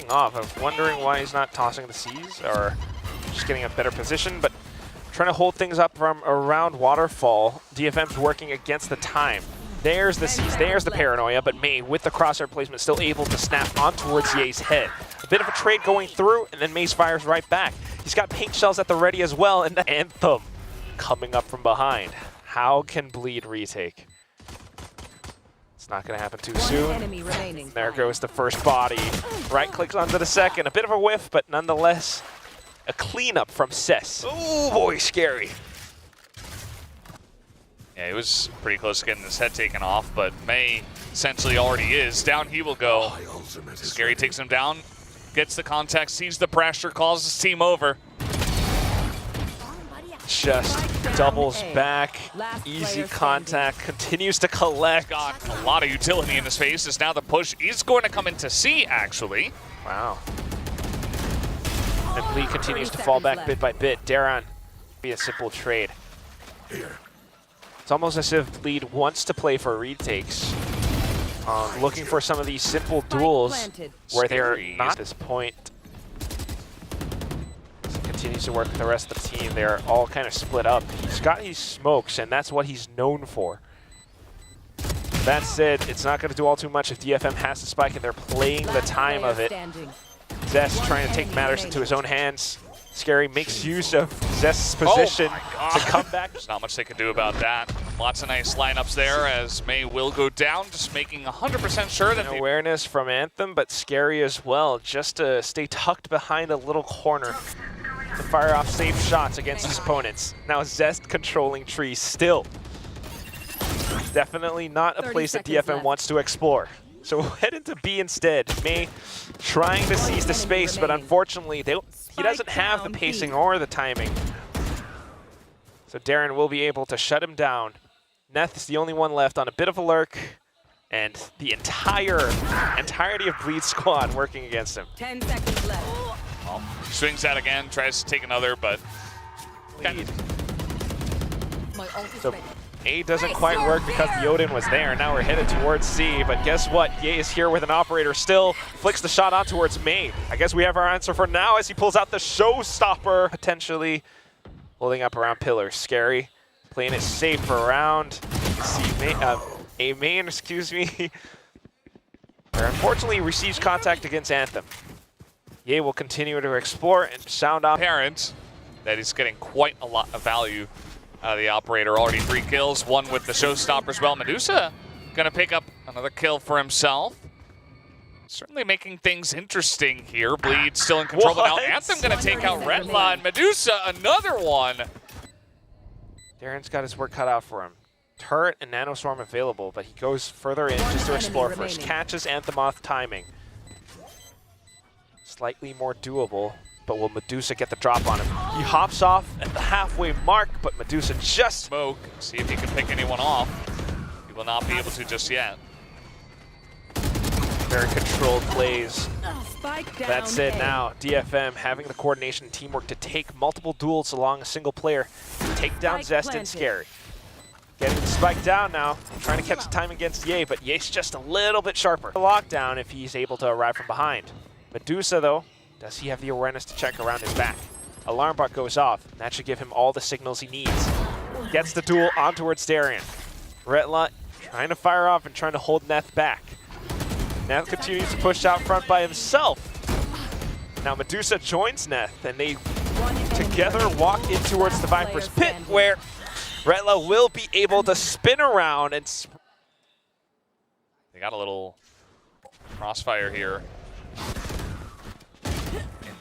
off. I'm wondering why he's not tossing the C's or just getting a better position, but trying to hold things up from around Waterfall. DFM's working against the time. There's the C's, there's the paranoia, but May, with the crosshair placement, still able to snap on towards Ye's head. A bit of a trade going through, and then Maze fires right back. He's got paint shells at the ready as well, and the Anthem coming up from behind. How can Bleed retake? It's not going to happen too soon. There goes the first body. Right clicks onto the second. A bit of a whiff, but nonetheless, a cleanup from Cess. Oh boy, scary. Yeah, he was pretty close to getting his head taken off, but May essentially already is. Down he will go. Scary takes him down, gets the contact, sees the pressure, calls his team over. Just doubles back, easy contact, continues to collect. Got a lot of utility in his face as now the push is going to come into C, actually. Wow. And Bleed continues to fall back bit by bit. Darren, be a simple trade. It's almost as if Bleed wants to play for retakes, looking for some of these simple duels where they're not at this point. Continues to work with the rest of the team. They're all kind of split up. He's got these smokes, and that's what he's known for. That said, it's not going to do all too much if DFM has the spike and they're playing the time of it. Zest trying to take matters into his own hands. Scary makes use of Zest's position to come back. There's not much they can do about that. Lots of nice lineups there as May will go down, just making 100% sure that awareness from Anthem, but Scary as well, just to stay tucked behind a little corner to fire off safe shots against his opponents. Now Zest controlling trees still. Definitely not a place that DFM wants to explore. So we'll head into B instead. May trying to seize the space, but unfortunately he doesn't have the pacing or the timing. So Darren will be able to shut him down. Neth is the only one left on a bit of a lurk, and the entirety of Bleed's squad working against him. 10 seconds left. Well, swings that again, tries to take another, but so A doesn't quite work because the Odin was there. Now we're headed towards C, but guess what? Ye is here with an operator still. Flicks the shot on towards May. I guess we have our answer for now as he pulls out the showstopper. Potentially holding up around pillars. Scary. Playing it safe around C main, excuse me. Unfortunately receives contact against Anthem. Ye will continue to explore and sound out. Apparent that he's getting quite a lot of value out of the operator. Already 3 kills, 1 with the showstopper as well. Medusa gonna pick up another kill for himself. Certainly making things interesting here. Bleed still in control, but now Anthem gonna take out Redla, and Medusa another one. Darren's got his work cut out for him. Turret and Nanoswarm available, but he goes further in just to explore first. Catches Anthem off timing. Slightly more doable, but will Medusa get the drop on him? He hops off at the halfway mark, but Medusa just smoke. See if he can pick anyone off. He will not be able to just yet. Very controlled plays. That said, now DFM having the coordination and teamwork to take multiple duels along a single player, take down Zest and Scary. Getting the spike down now, trying to catch the time against Ye, but Ye's just a little bit sharper. Lockdown if he's able to arrive from behind. Medusa, though, does he have the awareness to check around his back? Alarm bot goes off. That should give him all the signals he needs. Gets the duel on towards Darien. Retla trying to fire off and trying to hold Neth back. Neth continues to push out front by himself. Now Medusa joins Neth, and they together walk in towards the Viper's pit, where Retla will be able to spin around and... They got a little crossfire here.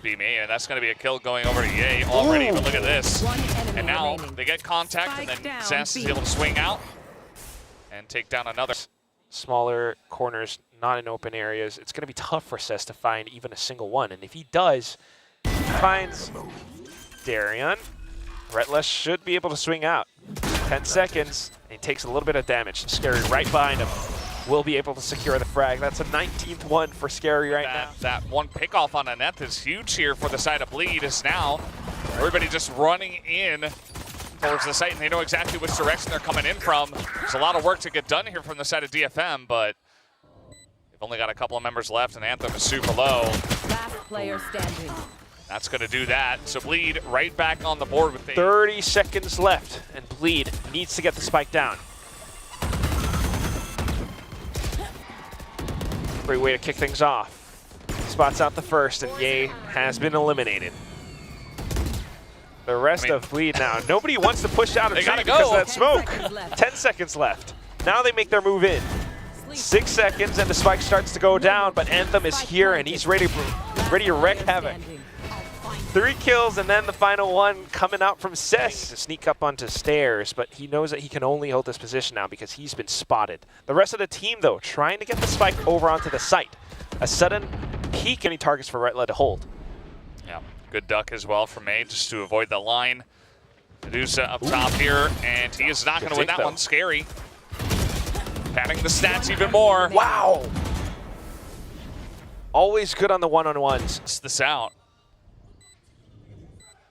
Me, and that's going to be a kill going over to Ye already, but look at this. And now they get contact, and then Zest is able to swing out and take down another. Smaller corners, not in open areas. It's going to be tough for Zest to find even a single one, and if he does, he finds Darien. Retla should be able to swing out. 10 seconds, and he takes a little bit of damage. Scary right behind him. Will be able to secure the frag. That's a 19th one for Scary right now. That one pickoff on Annette is huge here for the side of Bleed. Is now everybody just running in towards the site, and they know exactly which direction they're coming in from. There's a lot of work to get done here from the side of DFM, but They've only got a couple of members left, and Anthem is super low. Last player standing. That's going to do that. So Bleed right back on the board with 30 seconds left, and Bleed needs to get the spike down. Great way to kick things off. Spots out the first, and Ye has been eliminated. The rest of Bleed now. Nobody wants to push out a tree because of that smoke. 10 seconds left. Now they make their move in. 6 seconds, and the spike starts to go down, but Anthem is here, and he's ready to wreak havoc. 3 kills, and then the final one coming out from Cess to sneak up onto stairs, but he knows that he can only hold this position now because he's been spotted. The rest of the team, though, trying to get the spike over onto the site. A sudden peek, any targets for Retla to hold. Yeah, good duck as well from May just to avoid the line. Medusa up top here, and he is not going to win that one. Scary. Padding the stats even more. Wow! Always good on the one-on-ones. It's this out.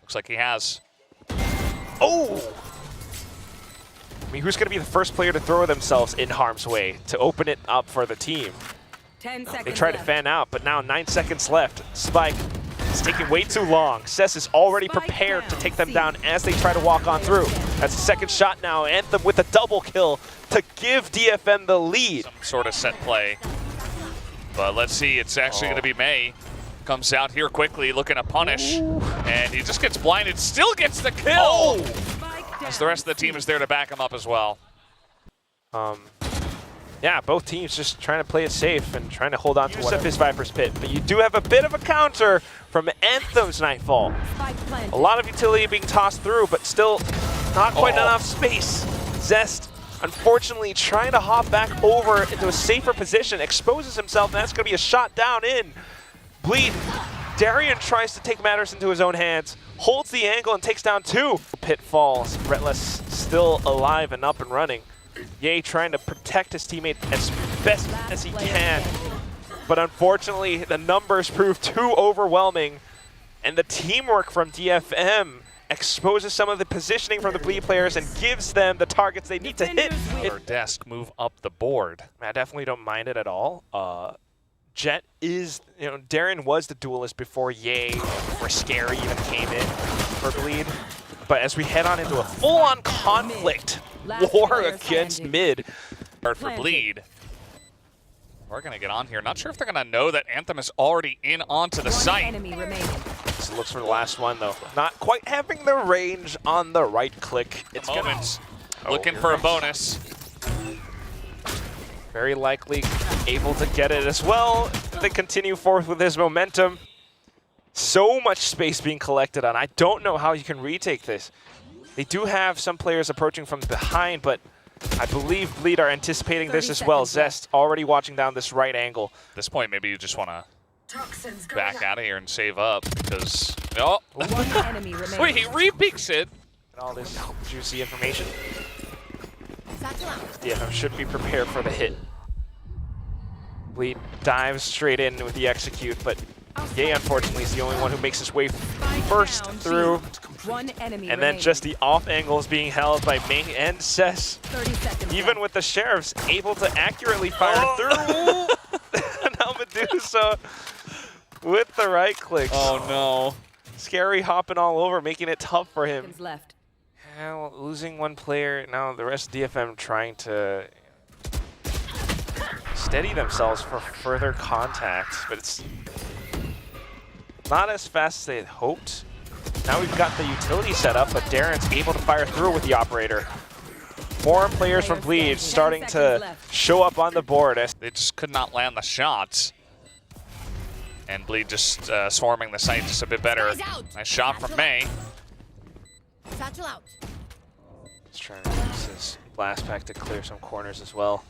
Looks like he has. Oh! I mean, who's going to be the first player to throw themselves in harm's way to open it up for the team? 10 seconds They try to fan out, but now 9 seconds left. Spike is taking way too long. Cess is already prepared to take them down as they try to walk on through. That's the second shot now. Anthem with a double kill to give DFM the lead. Some sort of set play. But let's see, it's actually going to be May. Comes out here quickly, looking to punish. And he just gets blinded, still gets the kill! As the rest of the team is there to back him up as well. Yeah, both teams just trying to play it safe and trying to hold on to use up his Viper's Pit. But you do have a bit of a counter from Anthem's Nightfall. A lot of utility being tossed through, but still not quite enough space. Zest, unfortunately, trying to hop back over into a safer position, exposes himself, and that's going to be a shot down in. Bleed. Darian tries to take matters into his own hands, holds the angle and takes down 2. Pit falls. Retless still alive and up and running. Ye trying to protect his teammate as best as he can. But unfortunately, the numbers prove too overwhelming. And the teamwork from DFM exposes some of the positioning from the Bleed players and gives them the targets they need to hit. Or desk move up the board. I definitely don't mind it at all. Jet is, Darren was the duelist before Ye, before Scary even came in for Bleed. But as we head on into a full-on conflict, war against mid. For Bleed. We're going to get on here. Not sure if they're going to know that Anthem is already in onto the site. So looks for the last one, though. Not quite having the range on the right click. It's looking for a bonus. Very likely able to get it as well. They continue forth with his momentum. So much space being collected on. I don't know how you can retake this. They do have some players approaching from behind, but I believe Bleed are anticipating this as well. Zest already watching down this right angle. At this point, maybe you just want to back out of here and save up because... Oh! Wait, he re-peeks it! And all this juicy information. DFM should be prepared for the hit. Bleed dives straight in with the execute, but Ye, unfortunately, is the only one who makes his way first through. And then just the off angles being held by May and Cess. Even with the Sheriffs able to accurately fire through. Now Medusa with the right click. Oh no. Scary hopping all over, making it tough for him. Now losing one player, now the rest of DFM trying to steady themselves for further contact, but it's not as fast as they had hoped. Now we've got the utility set up, but Darren's able to fire through with the operator. More players from Bleed starting to show up on the board. They just could not land the shots. And Bleed just swarming the site just a bit better. Nice shot from May. He's trying to use his blast pack to clear some corners as well.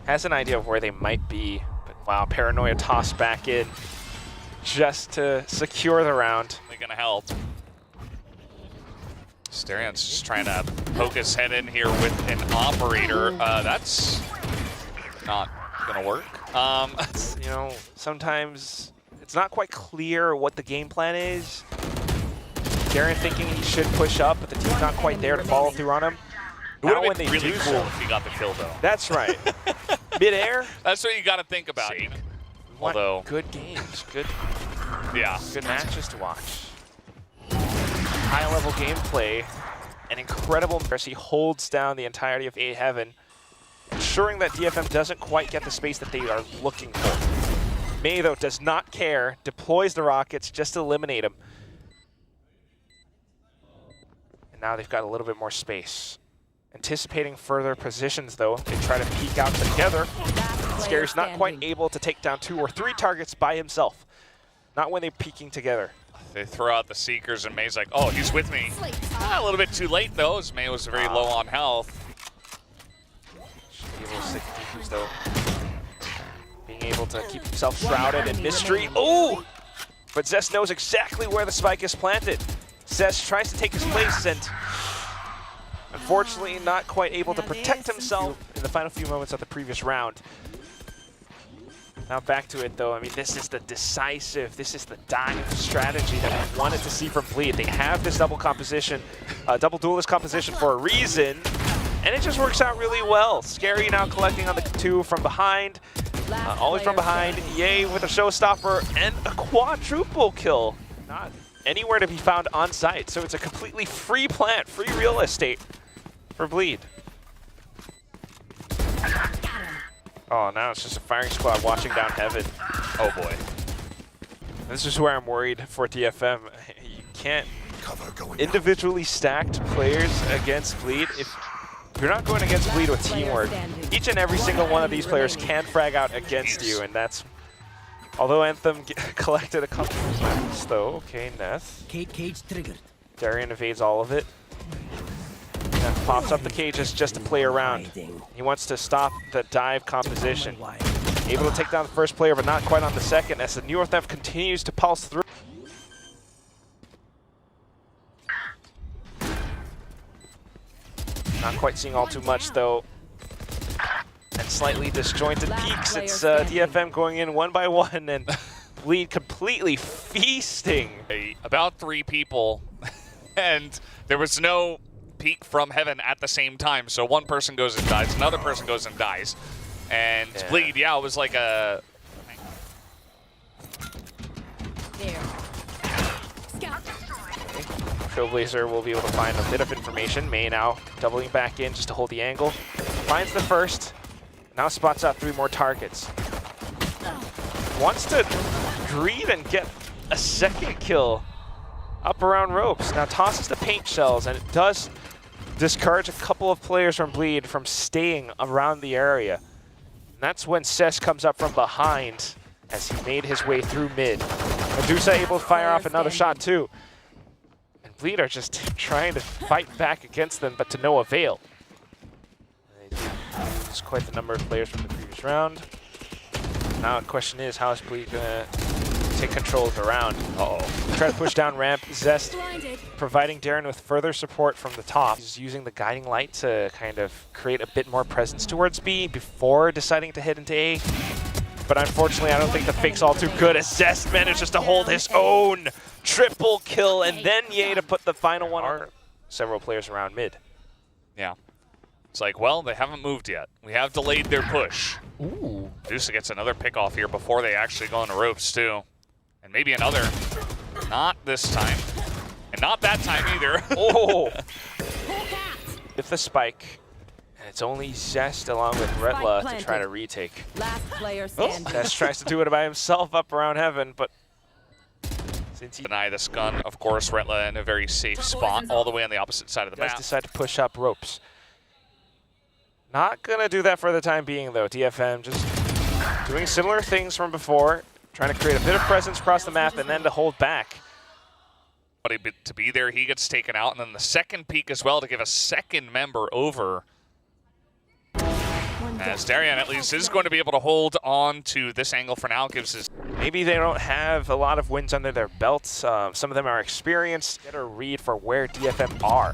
Has an idea of where they might be, but wow, Paranoia tossed back in just to secure the round. Only gonna help. Starion's just trying to poke his head in here with an operator. That's not gonna work. Sometimes it's not quite clear what the game plan is. Darren thinking he should push up, but the team's not quite there to follow through on him. It would have been really cool if he got the kill, though. That's right. midair. That's what you got to think about. Sake. Although, Good games, good matches to watch. High-level gameplay, an incredible as he holds down the entirety of A Heaven, ensuring that DFM doesn't quite get the space that they are looking for. May, though, does not care, deploys the rockets just to eliminate him. And now they've got a little bit more space. Anticipating further positions, though, they try to peek out together. Scary's not quite able to take down 2 or 3 targets by himself. Not when they're peeking together. they throw out the Seekers, and May's like, oh, he's with me. A little bit too late, though, as May was very low on health. Should be able to stick to defuse, though. Being able to keep himself shrouded in mystery. Oh! But Zest knows exactly where the spike is planted. Zest tries to take his place, and unfortunately not quite able to protect himself in the final few moments of the previous round. Now back to it, though. I mean, this is the decisive, this is the dive strategy that we wanted to see from Bleed. They have this double composition, double duelist composition for a reason, and it just works out really well. Scary now collecting on the 2 from behind, always from behind. Yay with a showstopper and a quadruple kill. Not anywhere to be found on site, so it's a completely free plant, free real estate for Bleed. Oh, now it's just a firing squad watching down Heaven. Oh boy. This is where I'm worried for DFM. You can't individually stacked players against Bleed. If you're not going against Bleed with teamwork, each and every single one of these players can frag out against you, and that's... Although Anthem collected a couple of times, though. Okay, Neth. Cage triggered. Darian evades all of it. Neth pops up the cages just to play around. He wants to stop the dive composition. Able to take down the first player, but not quite on the second, as the New York Theft continues to pulse through. Not quite seeing all too much, though. And slightly disjointed peaks. It's DFM going in one by one, and Bleed completely feasting. About 3 people, and there was no peek from Heaven at the same time. So one person goes and dies, another person goes and dies. And Bleed, yeah, it was like a... Trailblazer will be able to find a bit of information. May now doubling back in just to hold the angle. Finds the first. Now spots out 3 more targets. Wants to greed and get a second kill up around ropes. Now tosses the paint shells, and it does discourage a couple of players from Bleed from staying around the area. And that's when Cess comes up from behind as he made his way through mid. Medusa able to fire off another shot too. And Bleed are just trying to fight back against them, but to no avail. It's quite the number of players from the previous round. Now the question is, how is Bleed gonna take control of the round? Try to push down ramp. Zest providing Darren with further support from the top. He's using the guiding light to kind of create a bit more presence towards B before deciding to head into A. But unfortunately, I don't think the fake's all too good, as Zest manages to hold his own triple kill, and then Ye to put the final one on. Several players around mid. Yeah. It's like, well, they haven't moved yet. We have delayed their push. Ooh. Medusa gets another pick off here before they actually go into ropes, too. And maybe another. Not this time. And not that time either. Oh! With the spike. And it's only Zest along with Retla to try to retake. Last player standing. Zest tries to do it by himself up around Heaven, but since he deny this gun, of course, Retla in a very safe spot all the way on the opposite side of the does map. decide to push up ropes. Not gonna do that for the time being, though. DFM just doing similar things from before, trying to create a bit of presence across the map and then to hold back. But to be there, he gets taken out, and then the second peek as well to give a second member over. As Darian at least is going to be able to hold on to this angle for now. Gives his... Maybe they don't have a lot of wins under their belts. Some of them are experienced. Get a read for where DFM are.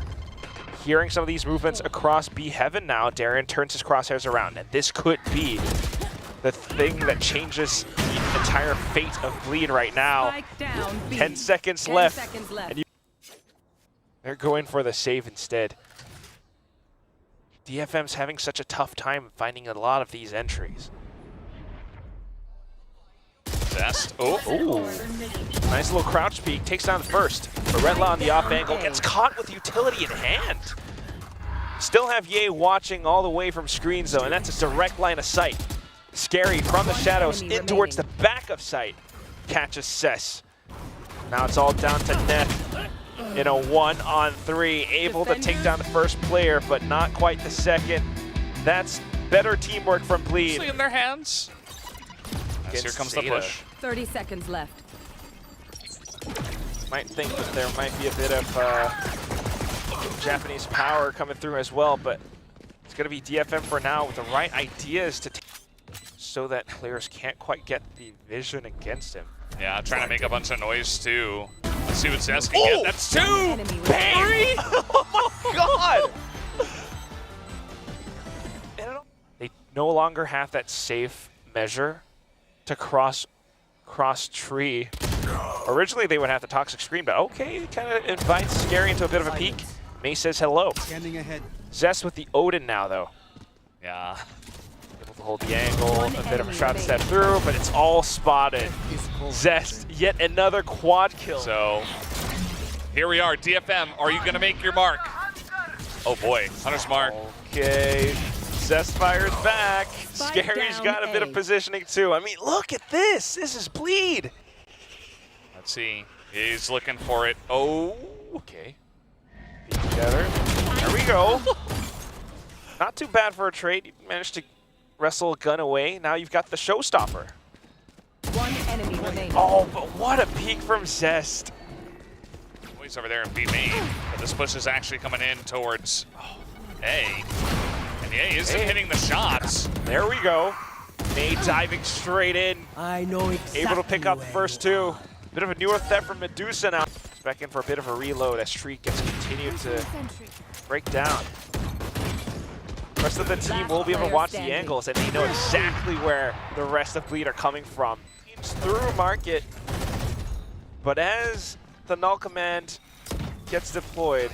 Hearing some of these movements across B Heaven now, Darren turns his crosshairs around, and this could be the thing that changes the entire fate of Bleed right now. 10 seconds left. And they're going for the save instead. DFM's having such a tough time finding a lot of these entries. Zest. Oh. Ooh. Nice little crouch peek. Takes down the first. But Redlaw on the off angle gets caught with utility in hand. Still have Ye watching all the way from screens though, and that's a direct line of sight. Scary from the shadows in towards the back of sight. Catches Cess. Now it's all down to Neth in a 1-on-3. Able to take down the first player, but not quite the second. That's better teamwork from Bleed. In their hands. As here comes the push. 30 seconds left. Might think that there might be a bit of Japanese power coming through as well, but it's going to be DFM for now with the right ideas to so that players can't quite get the vision against him. Yeah, trying to make a bunch of noise too. Let's see what Zest can get. That's 2! Barry! Oh my god! They no longer have that safe measure to cross tree. Originally they would have the toxic screen, but okay, it kind of invites Scary into a bit of a peek. May says hello. Standing ahead. Zest with the Odin now though. Yeah. Able to hold the angle, a bit of a shot step through, but it's all spotted. Zest, yet another quad kill. So here we are, DFM, are you gonna make your mark? Oh boy, Hunter's mark. Okay, Zest fires back. Spike Scary's down got a bit of A. positioning too. I mean, look at this. This is Bleed. Let's see, he's looking for it. Oh. Okay. Be together. There we go. Not too bad for a trade. You managed to wrestle a gun away. Now you've got the showstopper. One enemy remaining. Oh, but what a peek from Zest. He's over there in B main, but this push is actually coming in towards A. And A isn't hitting the shots. There we go. May diving straight in. I know exactly. Able to pick up the first two. Bit of a newer theft from Medusa now. Back in for a bit of a reload as Streak gets continued to break down. The rest of the team will be able to watch the angles and they know exactly where the rest of Bleed are coming from. Teams through market, but as the null command gets deployed,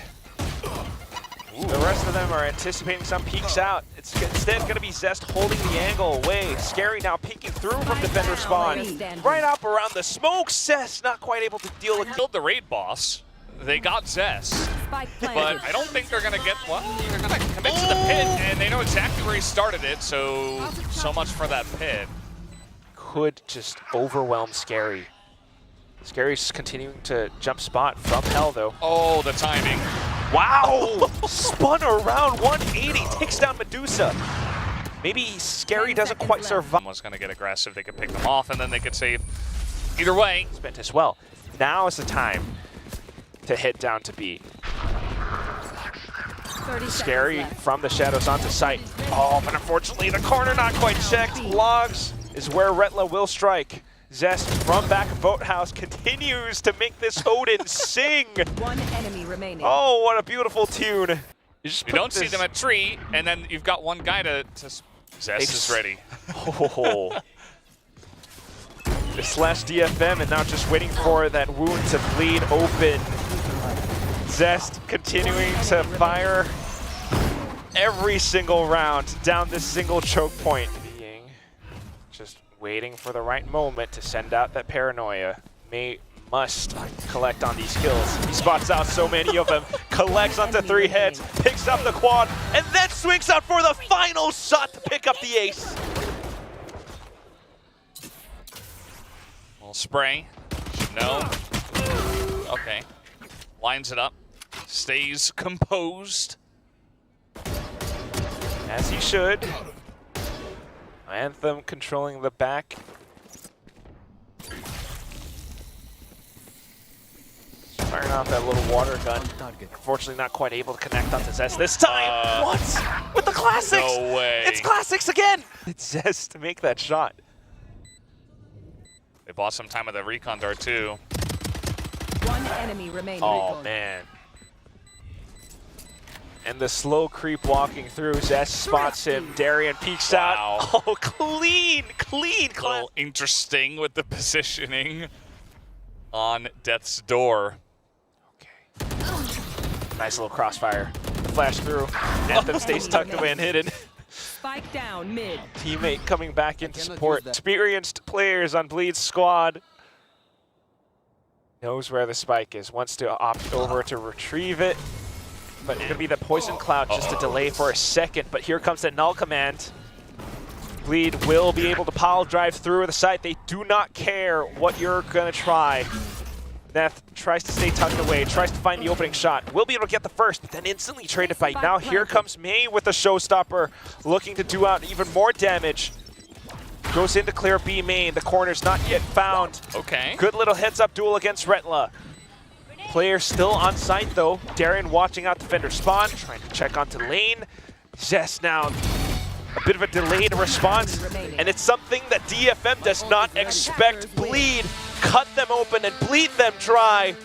the rest of them are anticipating some peeks out. It's instead going to be Zest holding the angle away. Scary now peeking through from defender spawn. Right up around the smoke. Zest not quite able to deal with. Killed the raid boss. They got Zest, but I don't think they're gonna get one. They're gonna commit to the pit, and they know exactly where he started it. So much for that pit. Could just overwhelm Scary. Scary's continuing to jump spot from hell though. Oh, the timing. Wow! Spun around 180, takes down Medusa. Maybe Scary doesn't quite survive. Someone's gonna get aggressive. They could pick them off, and then they could save. Either way, spent as well. Now is the time to head down to B. Scary from the shadows onto sight. Oh, but unfortunately the corner not quite checked. Logs is where Retla will strike. Zest from back of Boathouse continues to make this Odin sing. One enemy remaining. Oh, what a beautiful tune. you don't see them at tree, and then you've got one guy to Zest is ready. Oh. Slash DFM and now just waiting for that wound to bleed open. Zest continuing to fire every single round down this single choke point. Being just waiting for the right moment to send out that paranoia. Must collect on these kills. He spots out so many of them, collects onto 3 heads, picks up the quad, and then swings out for the final shot to pick up the ace. Little spray. No. Okay. Lines it up. Stays composed. As he should. Anthem controlling the back. Firing off that little water gun. Unfortunately not quite able to connect onto Zest this time. What? With the classics! No way. It's classics again! It's Zest to make that shot. They bought some time with the recon dart too. One enemy remaining. Oh man. And the slow creep walking through, Zest spots him, Darian peeks out. Oh, clean. A little interesting with the positioning on Death's door. Okay. Nice little crossfire. flash through. Anthem stays tucked away and hidden. Spike down mid. Teammate coming back into support. Experienced players on Bleed's squad. Knows where the spike is. Wants to opt over to retrieve it. But it's going to be the poison cloud just to delay for a second. But here comes the null command. Bleed will be able to pile drive through the site. They do not care what you're going to try. Neth tries to stay tucked away, tries to find the opening shot. Will be able to get the first, but then instantly traded by. Now here comes May with the showstopper, looking to do out even more damage. Goes in to clear B main. The corner's not yet found. Okay. Good little heads-up duel against Retla. Player still on site though. Darren watching out defender spawn, trying to check onto lane. Zest now. A bit of a delayed response, and it's something that DFM does not expect. Bleed, cut them open and bleed them dry.